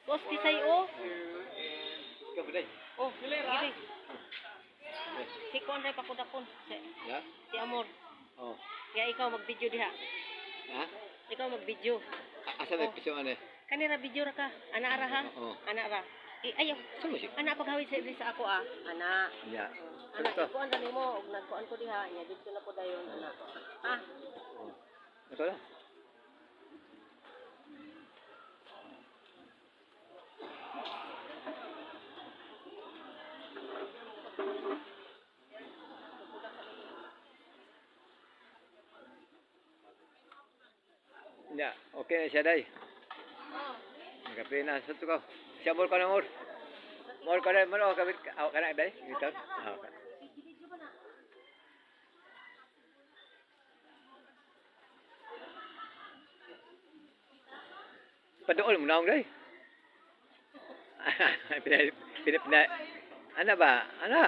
Boss, kisay o. Ikaw ba day? Oh, gili. Si Kuan ray pakudakon. Ya? Si Amor. Oh. Kaya ikaw mag-video diha. Ha? Ikaw mag-video. Asa na pisyo ane? Kanira video ra ka. Ana ra ha? Oo. Ana ra. Ayaw. Saan mo siya? Ana paghawid sa iblis sa ako ah. Ana. Ya. Ana, Ito. ikuan ra nimo ug nagkuan ko diha. Nya dito na po dayon ana. Ha? Ito lang. Ya, okay na siya day. Oh. Nagkape na sa tukaw. Siya mor ka na mor. Mor ka na, mor ka na day. Dito. Ah, okay. Padool mo na akong day. Pinap. Ano ba? Ano?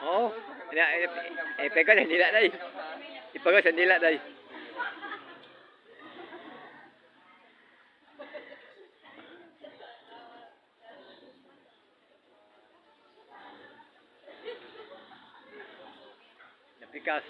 Oo. Pega sa nila day. Ipaga sa nila day. Napikas.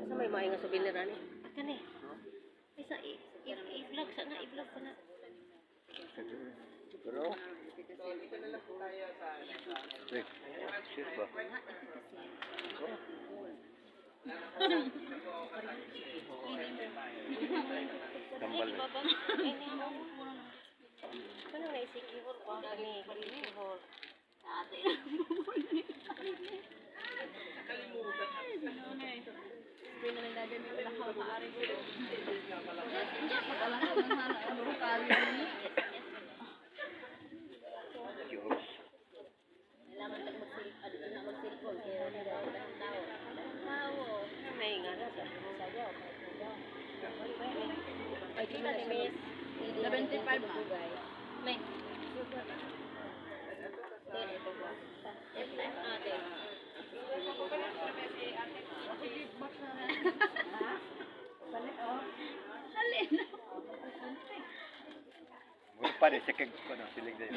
Sa may maay nga souvenir ani. Kani. Isa i-vlog sana, i-vlog sana. Siguro. Sure ba? Tambal na. Kanang naisikihor pa kani, sikihor. May nga na siya. Ay, kita ni Miss. 75 po, guys. May. Mula pa rin, sa kag ko na silig dahil.